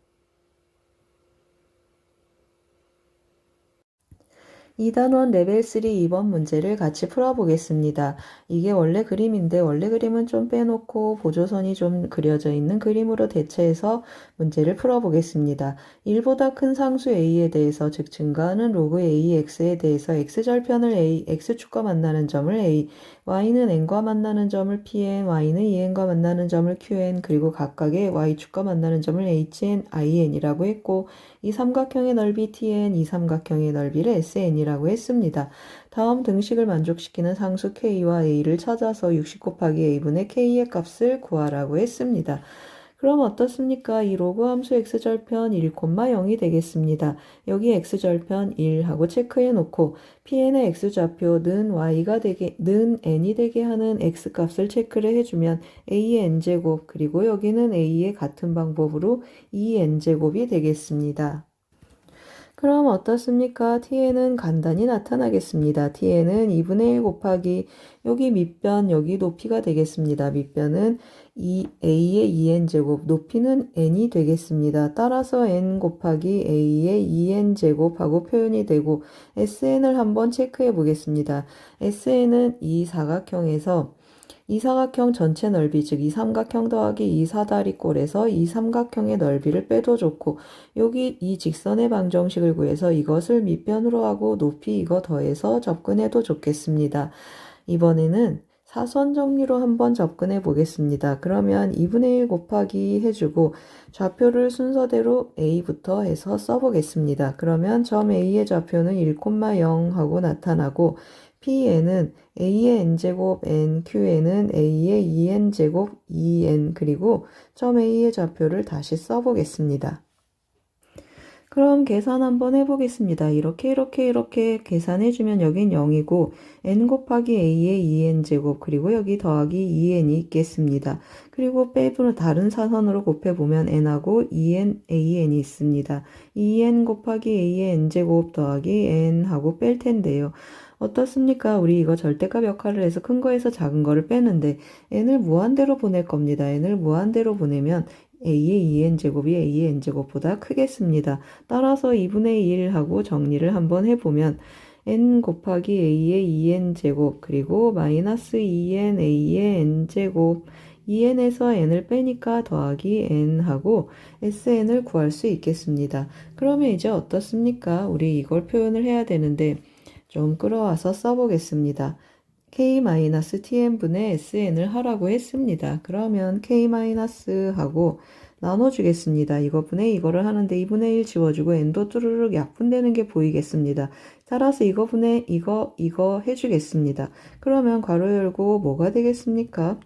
2단원 레벨 3 2번 문제를 같이 풀어보겠습니다. 이게 원래 그림인데 원래 그림은 좀 빼놓고 보조선이 좀 그려져 있는 그림으로 대체해서 문제를 풀어보겠습니다. 1보다 큰 상수 a에 대해서 즉 증가하는 로그 ax에 대해서 x절편을 a, x축과 만나는 점을 a, y는 n과 만나는 점을 pn, y는 2n과 만나는 점을 qn, 그리고 각각의 y축과 만나는 점을 hn, in이라고 했고 이 삼각형의 넓이 tn, 이 삼각형의 넓이를 sn이라고 했습니다. 다음 등식을 만족시키는 상수 k와 a를 찾아서 60 곱하기 a분의 k의 값을 구하라고 했습니다. 그럼 어떻습니까? 이 로그 함수 x절편 1,0이 되겠습니다. 여기 x절편 1하고 체크해 놓고 pn의 x좌표 는 n이 되게 하는 x값을 체크를 해주면 a의 n제곱 그리고 여기는 a의 같은 방법으로 2n제곱이 되겠습니다. 그럼 어떻습니까? tn은 간단히 나타나겠습니다. tn은 2분의 1 곱하기 여기 밑변 여기 높이가 되겠습니다. 밑변은 a의 2n제곱 높이는 n이 되겠습니다. 따라서 n 곱하기 a의 2n제곱하고 표현이 되고 sn을 한번 체크해 보겠습니다. sn은 이 사각형에서 이 사각형 전체 넓이 즉 이 삼각형 더하기 이 사다리꼴에서 이 삼각형의 넓이를 빼도 좋고 여기 이 직선의 방정식을 구해서 이것을 밑변으로 하고 높이 이거 더해서 접근해도 좋겠습니다. 이번에는 사선 정리로 한번 접근해 보겠습니다. 그러면 2분의 1 곱하기 해주고 좌표를 순서대로 A부터 해서 써보겠습니다. 그러면 점 A의 좌표는 1,0 하고 나타나고 Pn은 A의 n제곱 n, Qn은 A의 2n제곱 2n 그리고 점 A의 좌표를 다시 써보겠습니다. 그럼 계산 한번 해보겠습니다. 이렇게 계산해주면 여긴 0이고 n 곱하기 a의 2n제곱 그리고 여기 더하기 2n이 있겠습니다. 그리고 빼부는 다른 사선으로 곱해보면 n하고 2n, an이 있습니다. 2n 곱하기 a의 n제곱 더하기 n하고 뺄 텐데요. 어떻습니까? 우리 이거 절대값 역할을 해서 큰 거에서 작은 거를 빼는데 n을 무한대로 보낼 겁니다. n을 무한대로 보내면 a의 2n제곱이 a의 n제곱보다 크겠습니다. 따라서 2분의 1하고 정리를 한번 해보면 n 곱하기 a의 2n제곱 그리고 마이너스 2n a의 n제곱 2n에서 n을 빼니까 더하기 n하고 sn을 구할 수 있겠습니다. 그러면 이제 어떻습니까? 우리 이걸 표현을 해야 되는데 좀 끌어와서 써보겠습니다. k-tn분의 sn을 하라고 했습니다. 그러면 k-하고 나눠주겠습니다. 이거분의 이거를 하는데 2분의 1 지워주고 n도 뚜루룩 약분되는 게 보이겠습니다. 따라서 이거분의 이거 해주겠습니다. 그러면 괄호 열고 뭐가 되겠습니까?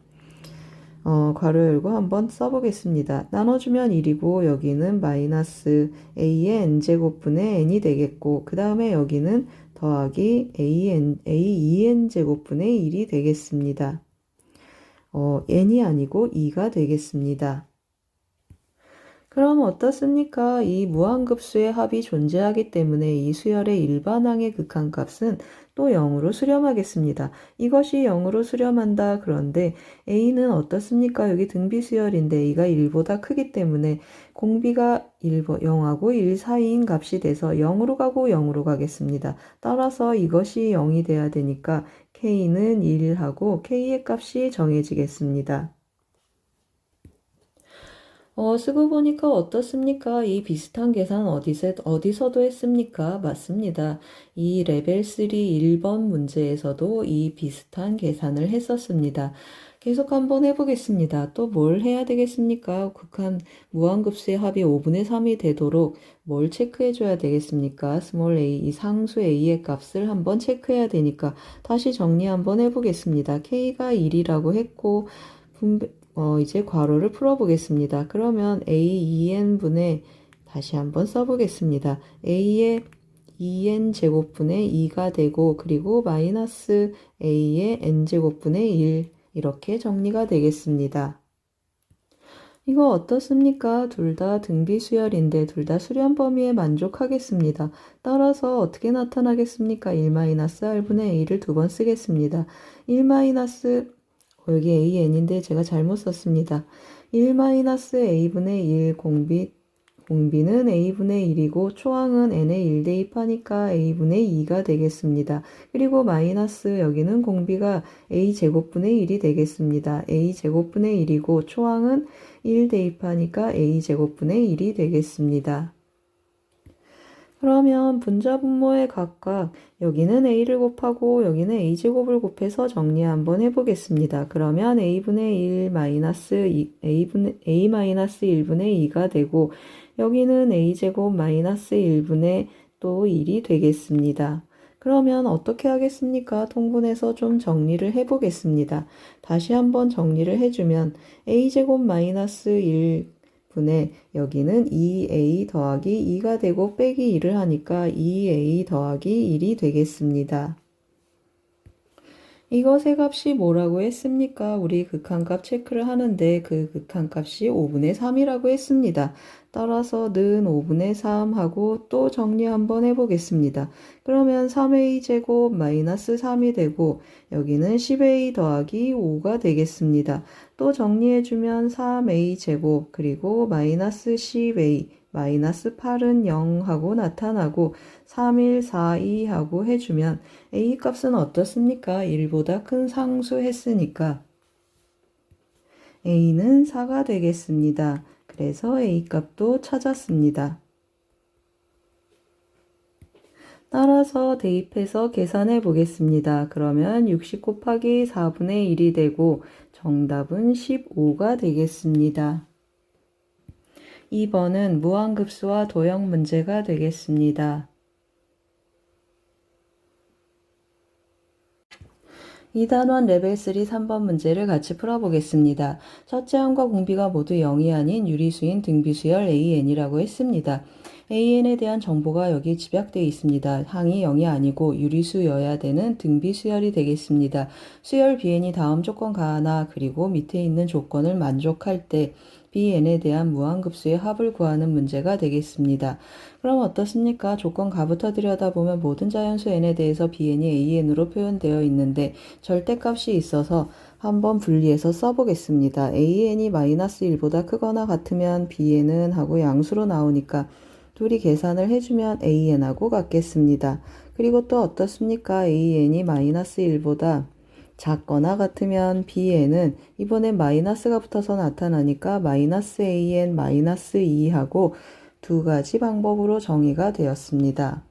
괄호 열고 한번 써보겠습니다. 나눠주면 1이고 여기는 마이너스 a의 n제곱분의 n이 되겠고 그 다음에 여기는 더하기 a2n제곱분의 1이 되겠습니다. n이 아니고 2가 되겠습니다. 그럼 어떻습니까? 이 무한급수의 합이 존재하기 때문에 이 수열의 일반항의 극한값은 또 0으로 수렴하겠습니다. 이것이 0으로 수렴한다. 그런데 a는 어떻습니까? 여기 등비수열인데 a가 1보다 크기 때문에 공비가 0하고 1 사이인 값이 돼서 0으로 가고 0으로 가겠습니다. 따라서 이것이 0이 돼야 되니까 k는 1하고 k의 값이 정해지겠습니다. 쓰고 보니까 어떻습니까? 이 비슷한 계산 어디서도 했습니까? 맞습니다. 이 레벨 3 1번 문제에서도 이 비슷한 계산을 했었습니다. 계속 한번 해보겠습니다. 또 뭘 해야 되겠습니까? 극한 무한급수의 합이 5분의 3이 되도록 뭘 체크해줘야 되겠습니까? 스몰 a, 이 상수 a의 값을 한번 체크해야 되니까 다시 정리 한번 해보겠습니다. k가 1이라고 했고 이제 괄호를 풀어보겠습니다. 그러면 a2n분의 다시 한번 써보겠습니다. a의 2n 제곱분의 2가 되고 그리고 마이너스 a의 n제곱분의 1 이렇게 정리가 되겠습니다. 이거 어떻습니까? 둘 다 등비수열인데 둘 다 수렴 범위에 만족하겠습니다. 따라서 어떻게 나타나겠습니까? 1-r분의 a를 두 번 쓰겠습니다. 1- 여기 an인데 제가 잘못 썼습니다. 1-a분의 1 공비는 a분의 1이고 초항은 n의 1 대입하니까 a분의 2가 되겠습니다. 그리고 마이너스 여기는 공비가 a제곱분의 1이 되겠습니다. a제곱분의 1이고 초항은 1 대입하니까 a제곱분의 1이 되겠습니다. 그러면 분자분모에 각각 여기는 a를 곱하고 여기는 a제곱을 곱해서 정리 한번 해보겠습니다. 그러면 a분의 1 마이너스 a 마이너스 1분의 2가 되고 여기는 a제곱 마이너스 1분의 또 1이 되겠습니다. 그러면 어떻게 하겠습니까? 통분해서 좀 정리를 해보겠습니다. 다시 한번 정리를 해주면 a제곱 마이너스 1분의 여기는 2a 더하기 2가 되고 빼기 1을 하니까 2a 더하기 1이 되겠습니다. 이것의 값이 뭐라고 했습니까? 우리 극한값 체크를 하는데 그 극한값이 5분의 3이라고 했습니다. 따라서 는 5분의 3 하고 또 정리 한번 해보겠습니다. 그러면 3a 제곱 마이너스 3이 되고 여기는 10a 더하기 5가 되겠습니다. 또 정리해주면 3a 제곱 그리고 마이너스 10a 마이너스 8은 0 하고 나타나고 3, 1, 4, 2 하고 해주면 a 값은 어떻습니까? 1보다 큰 상수 했으니까 a는 4가 되겠습니다. 그래서 a 값도 찾았습니다. 따라서 대입해서 계산해 보겠습니다. 그러면 60 곱하기 4분의 1이 되고 정답은 15가 되겠습니다. 2번은 무한급수와 도형 문제가 되겠습니다. 2단원 레벨 3 3번 문제를 같이 풀어보겠습니다. 첫째 항과 공비가 모두 0이 아닌 유리수인 등비수열 AN이라고 했습니다. AN에 대한 정보가 여기 집약되어 있습니다. 항이 0이 아니고 유리수여야 되는 등비수열이 되겠습니다. 수열 BN이 다음 조건가 하나 그리고 밑에 있는 조건을 만족할 때 BN에 대한 무한급수의 합을 구하는 문제가 되겠습니다. 그럼 어떻습니까? 조건 가부터 들여다보면 모든 자연수 n에 대해서 bn이 an으로 표현되어 있는데 절대값이 있어서 한번 분리해서 써보겠습니다. an이 마이너스 1보다 크거나 같으면 bn은 하고 양수로 나오니까 둘이 계산을 해주면 an하고 같겠습니다. 그리고 또 어떻습니까? an이 마이너스 1보다 작거나 같으면 bn은 이번엔 마이너스가 붙어서 나타나니까 마이너스 an 마이너스 2하고 두 가지 방법으로 정의가 되었습니다.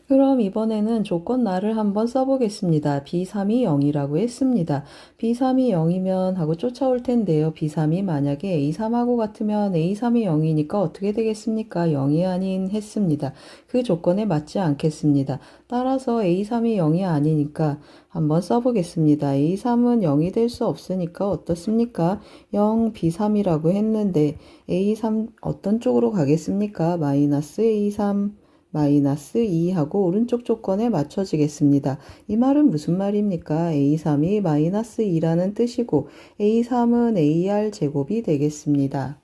그럼 이번에는 조건 나를 한번 써보겠습니다. B3이 0이라고 했습니다. B3이 0이면 하고 쫓아올 텐데요. B3이 만약에 A3하고 같으면 A3이 0이니까 어떻게 되겠습니까? 0이 아닌 했습니다. 그 조건에 맞지 않겠습니다. 따라서 A3이 0이 아니니까 한번 써보겠습니다. A3은 0이 될 수 없으니까 어떻습니까? 0, B3이라고 했는데 A3 어떤 쪽으로 가겠습니까? 마이너스 A3 마이너스 2하고 오른쪽 조건에 맞춰지겠습니다. 이 말은 무슨 말입니까? A3이 마이너스 2라는 뜻이고 A3은 AR 제곱이 되겠습니다.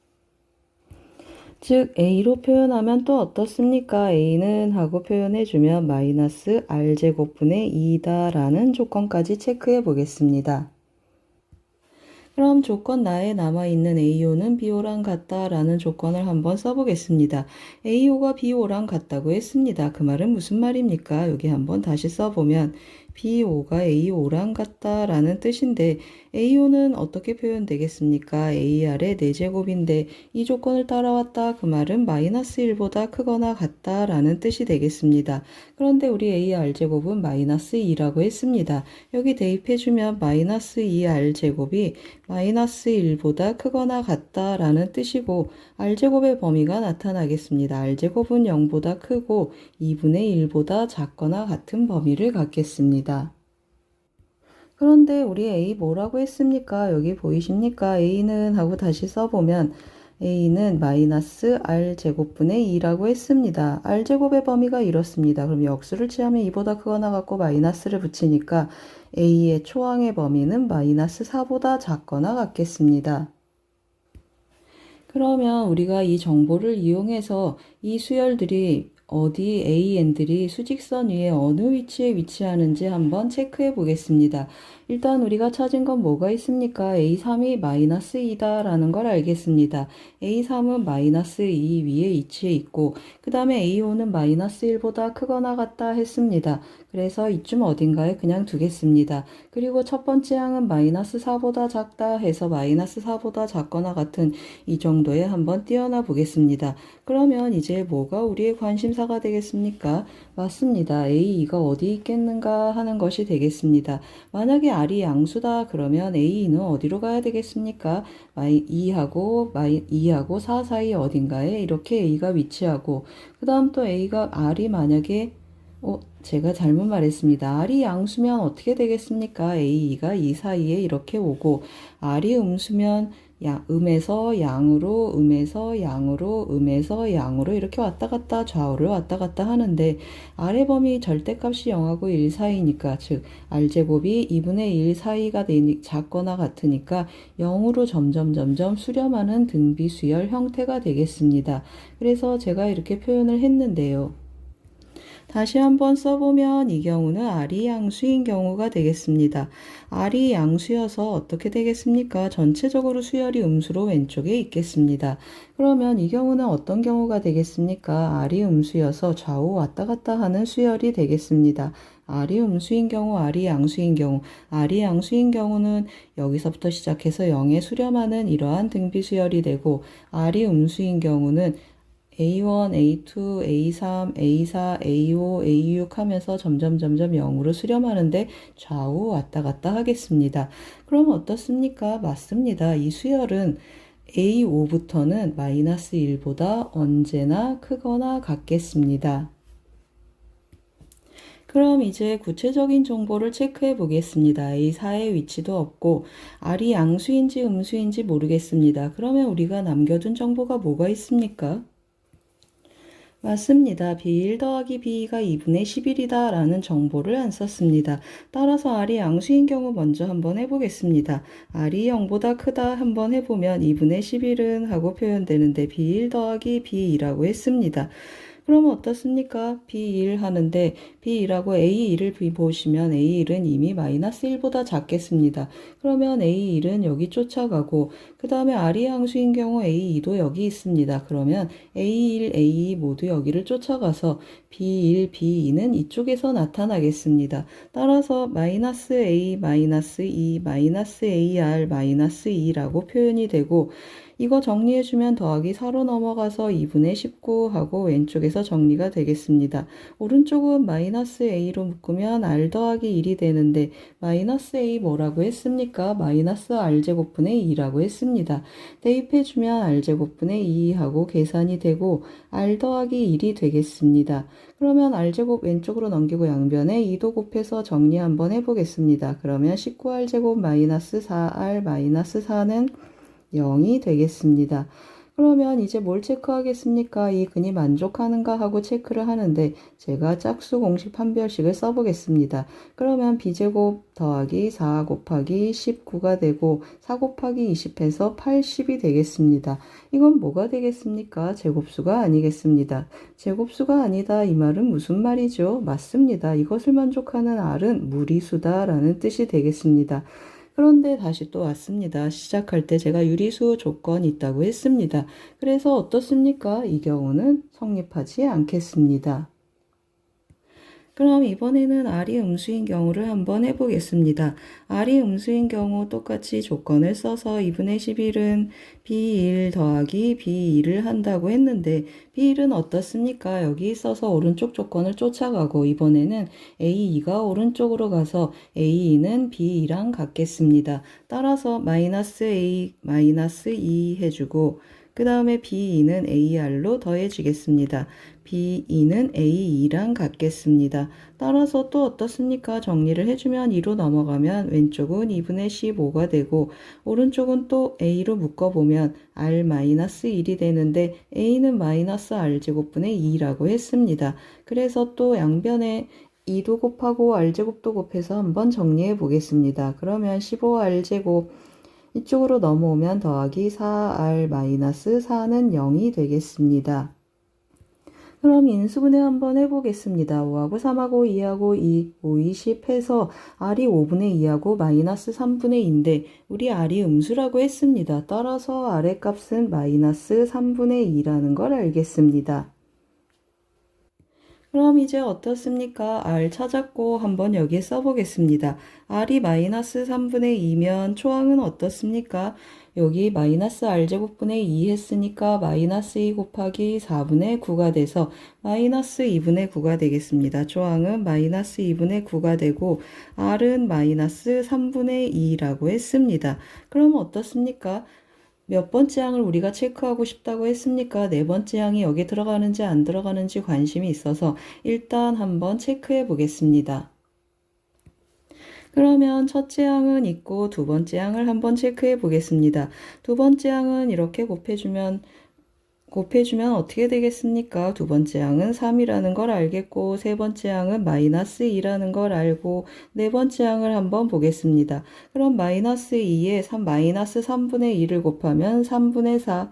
즉 A로 표현하면 또 어떻습니까? A는 하고 표현해주면 마이너스 R제곱분의 2다 라는 조건까지 체크해 보겠습니다. 그럼 조건 나에 남아있는 AO는 BO랑 같다 라는 조건을 한번 써보겠습니다. AO가 BO랑 같다고 했습니다. 그 말은 무슨 말입니까? 여기 한번 다시 써보면 BO가 AO랑 같다 라는 뜻인데 AO는 어떻게 표현되겠습니까? AR의 4제곱인데 이 조건을 따라왔다 그 말은 마이너스 1보다 크거나 같다 라는 뜻이 되겠습니다. 그런데 우리 AR제곱은 마이너스 2라고 했습니다. 여기 대입해주면 마이너스 2R제곱이 마이너스 1보다 크거나 같다 라는 뜻이고 R제곱의 범위가 나타나겠습니다. R제곱은 0보다 크고 2분의 1보다 작거나 같은 범위를 갖겠습니다. 그런데 우리 A 뭐라고 했습니까? 여기 보이십니까? A는 하고 다시 써보면 A는 마이너스 R제곱분의 2라고 했습니다. R제곱의 범위가 이렇습니다. 그럼 역수를 취하면 2보다 크거나 같고 마이너스를 붙이니까 A의 초항의 범위는 마이너스 4보다 작거나 같겠습니다. 그러면 우리가 이 정보를 이용해서 이 수열들이 어디 AN들이 수직선 위에 어느 위치에 위치하는지 한번 체크해 보겠습니다. 일단 우리가 찾은 건 뭐가 있습니까? A3이 마이너스 2다 라는 걸 알겠습니다. A3은 마이너스 2 위에 위치해 있고 그 다음에 A5는 마이너스 1보다 크거나 같다 했습니다. 그래서 이쯤 어딘가에 그냥 두겠습니다. 그리고 첫 번째 항은 마이너스 4보다 작다 해서 마이너스 4보다 작거나 같은 이 정도에 한번 띄어놔 보겠습니다. 그러면 이제 뭐가 우리의 관심사가 되겠습니까? 맞습니다. A2가 어디 있겠는가 하는 것이 되겠습니다. 만약에 R이 양수다 그러면 A는 어디로 가야 되겠습니까? 2하고 4 사이 어딘가에 이렇게 A가 위치하고 그 다음 또 R이 만약에 제가 잘못 말했습니다. R이 양수면 어떻게 되겠습니까? A2가 이 사이에 이렇게 오고 R이 음수면 음에서 양으로, 음에서 양으로, 음에서 양으로 이렇게 왔다 갔다 좌우를 왔다 갔다 하는데 아래 범위 절대값이 0하고 1 사이니까 즉 r제곱이 2분의 1 사이가 작거나 같으니까 0으로 점점 수렴하는 등비수열 형태가 되겠습니다. 그래서 제가 이렇게 표현을 했는데요. 다시 한번 써보면 이 경우는 R이 양수인 경우가 되겠습니다. R이 양수여서 어떻게 되겠습니까? 전체적으로 수열이 음수로 왼쪽에 있겠습니다. 그러면 이 경우는 어떤 경우가 되겠습니까? R이 음수여서 좌우 왔다 갔다 하는 수열이 되겠습니다. R이 음수인 경우, R이 양수인 경우, R이 양수인 경우는 여기서부터 시작해서 0에 수렴하는 이러한 등비수열이 되고 R이 음수인 경우는 A1, A2, A3, A4, A5, A6 하면서 점점 0으로 수렴하는데 좌우 왔다 갔다 하겠습니다. 그럼 어떻습니까? 맞습니다. 이 수열은 A5부터는 마이너스 1보다 언제나 크거나 같겠습니다. 그럼 이제 구체적인 정보를 체크해 보겠습니다. A4의 위치도 없고 R이 양수인지 음수인지 모르겠습니다. 그러면 우리가 남겨둔 정보가 뭐가 있습니까? 맞습니다. B1 더하기 B2가 2분의 11이다 라는 정보를 안 썼습니다. 따라서 R이 양수인 경우 먼저 한번 해보겠습니다. R이 0보다 크다 한번 해보면 2분의 11은 하고 표현되는데 B1 더하기 B2라고 했습니다. 그러면 어떻습니까? B1 하는데 B2라고 A1을 보시면 A1은 이미 마이너스 1보다 작겠습니다. 그러면 A1은 여기 쫓아가고 그 다음에 R이 양수인 경우 A2도 여기 있습니다. 그러면 A1, A2 모두 여기를 쫓아가서 B1, B2는 이쪽에서 나타나겠습니다. 따라서 마이너스 A, 마이너스 2, 마이너스 AR, 마이너스 2라고 표현이 되고 이거 정리해주면 더하기 4로 넘어가서 2분의 19 하고 왼쪽에서 정리가 되겠습니다. 오른쪽은 마이너스 A로 묶으면 R 더하기 1이 되는데 마이너스 A 뭐라고 했습니까? 마이너스 R제곱분의 2라고 했습니다. 대입해주면 R제곱분의 2 하고 계산이 되고 R 더하기 1이 되겠습니다. 그러면 R제곱 왼쪽으로 넘기고 양변에 2도 곱해서 정리 한번 해보겠습니다. 그러면 19R제곱 마이너스 4R 마이너스 4는 0이 되겠습니다. 그러면 이제 뭘 체크하겠습니까? 이 근이 만족하는가 하고 체크를 하는데 제가 짝수 공식 판별식을 써보겠습니다. 그러면 b제곱 더하기 4 곱하기 19가 되고 4 곱하기 20해서 80이 되겠습니다. 이건 뭐가 되겠습니까? 제곱수가 아니겠습니다. 제곱수가 아니다 이 말은 무슨 말이죠? 맞습니다. 이것을 만족하는 R은 무리수다 라는 뜻이 되겠습니다. 그런데 다시 또 왔습니다. 시작할 때 제가 유리수 조건이 있다고 했습니다. 그래서 어떻습니까? 이 경우는 성립하지 않겠습니다. 그럼 이번에는 R이 음수인 경우를 한번 해보겠습니다. R이 음수인 경우 똑같이 조건을 써서 2분의 11은 B1 더하기 B2를 한다고 했는데 B1은 어떻습니까? 여기 써서 오른쪽 조건을 쫓아가고 이번에는 A2가 오른쪽으로 가서 A2는 B2랑 같겠습니다. 따라서 마이너스 A, 마이너스 2 해주고 그 다음에 B2는 AR로 더해지겠습니다. B2는 A2랑 같겠습니다. 따라서 또 어떻습니까? 정리를 해주면 2로 넘어가면 왼쪽은 2분의 15가 되고 오른쪽은 또 A로 묶어보면 R-1이 되는데 A는 마이너스 R제곱분의 2라고 했습니다. 그래서 또 양변에 2도 곱하고 R제곱도 곱해서 한번 정리해 보겠습니다. 그러면 15R제곱 이쪽으로 넘어오면 더하기 4R-4는 0이 되겠습니다. 그럼 인수분해 한번 해보겠습니다. 5하고 3하고 2하고 2, 5, 20 해서 R이 5분의 2하고 마이너스 3분의 2인데 우리 R이 음수라고 했습니다. 따라서 R의 값은 마이너스 3분의 2라는 걸 알겠습니다. 그럼 이제 어떻습니까? R 찾았고 한번 여기에 써보겠습니다. R이 마이너스 3분의 2면 초항은 어떻습니까? 여기 마이너스 R제곱분의 2 했으니까 마이너스 2 곱하기 4분의 9가 돼서 마이너스 2분의 9가 되겠습니다. 초항은 마이너스 2분의 9가 되고 R은 마이너스 3분의 2라고 했습니다. 그럼 어떻습니까? 몇 번째 항을 우리가 체크하고 싶다고 했습니까? 네 번째 항이 여기 들어가는지 안 들어가는지 관심이 있어서 일단 한번 체크해 보겠습니다. 그러면 첫째 항은 있고 두 번째 항을 한번 체크해 보겠습니다. 두 번째 항은 이렇게 곱해주면 어떻게 되겠습니까? 두 번째 항은 3이라는 걸 알겠고, 세 번째 항은 마이너스 2라는 걸 알고, 네 번째 항을 한번 보겠습니다. 그럼 마이너스 2에 마이너스 3분의 2를 곱하면 3분의 4.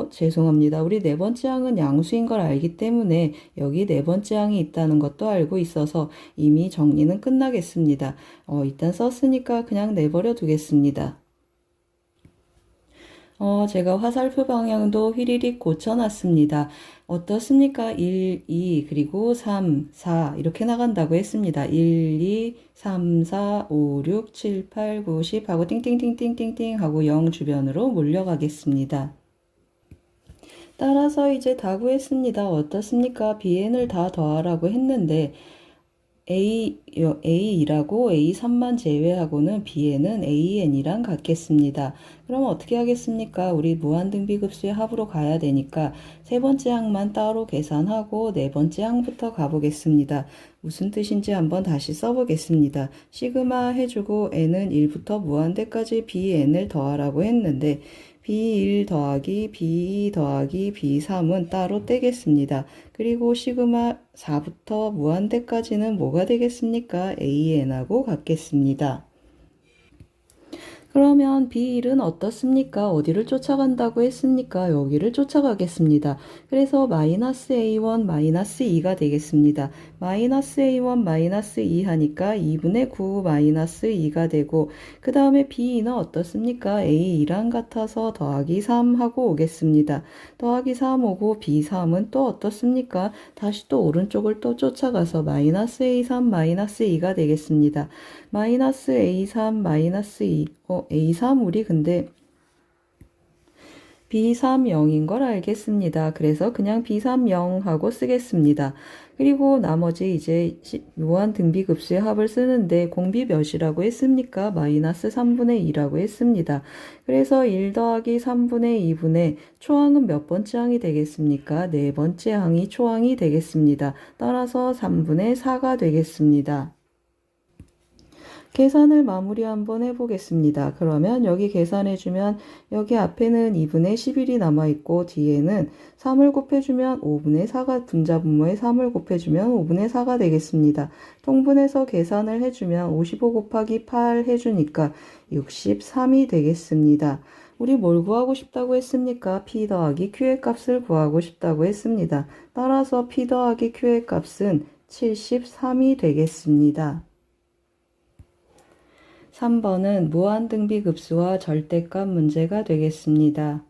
죄송합니다. 우리 네 번째 항은 양수인 걸 알기 때문에 여기 네 번째 항이 있다는 것도 알고 있어서 이미 정리는 끝나겠습니다. 일단 썼으니까 그냥 내버려 두겠습니다. 제가 화살표 방향도 휘리릭 고쳐놨습니다. 어떻습니까? 1, 2, 그리고 3, 4 이렇게 나간다고 했습니다. 1, 2, 3, 4, 5, 6, 7, 8, 9, 10 하고 띵띵띵띵띵띵 하고 0 주변으로 몰려가겠습니다. 따라서 이제 다 구했습니다. 어떻습니까? bn을 다 더하라고 했는데 A2라고 A3만 제외하고는 B에는 AN이랑 같겠습니다. 그럼 어떻게 하겠습니까? 우리 무한등비급수의 합으로 가야 되니까 세 번째 항만 따로 계산하고 네 번째 항부터 가보겠습니다. 무슨 뜻인지 한번 다시 써보겠습니다. 시그마 해주고 n은 1부터 무한대까지 bn을 더하라고 했는데 B1 더하기 B2 더하기 B3은 따로 떼겠습니다. 그리고 시그마 4부터 무한대까지는 뭐가 되겠습니까? AN하고 같겠습니다. 그러면 B1은 어떻습니까? 어디를 쫓아간다고 했습니까? 여기를 쫓아가겠습니다. 그래서 마이너스 A1 마이너스 2가 되겠습니다. 마이너스 A1 마이너스 2 하니까 2분의 9 마이너스 2가 되고 그 다음에 B2는 어떻습니까? A2랑 같아서 더하기 3 하고 오겠습니다. 더하기 3 오고 B3은 또 어떻습니까? 다시 또 오른쪽을 또 쫓아가서 마이너스 A3 마이너스 2가 되겠습니다. 마이너스 A3 마이너스 2 A3 우리 근데 B3 0인 걸 알겠습니다. 그래서 그냥 B3 0 하고 쓰겠습니다. 그리고 나머지 이제 무한 등비급수의 합을 쓰는데 공비 몇이라고 했습니까? 마이너스 3분의 2라고 했습니다. 그래서 1 더하기 3분의 2분의 초항은 몇 번째 항이 되겠습니까? 네 번째 항이 초항이 되겠습니다. 따라서 3분의 4가 되겠습니다. 계산을 마무리 한번 해보겠습니다. 그러면 여기 계산해주면 여기 앞에는 2분의 11이 남아있고 뒤에는 3을 곱해주면 5분의 4가 분자분모에 3을 곱해주면 5분의 4가 되겠습니다. 통분해서 계산을 해주면 55 곱하기 8 해주니까 63이 되겠습니다. 우리 뭘 구하고 싶다고 했습니까? P 더하기 Q의 값을 구하고 싶다고 했습니다. 따라서 P 더하기 Q의 값은 73이 되겠습니다. 3번은 무한등비급수와 절대값 문제가 되겠습니다.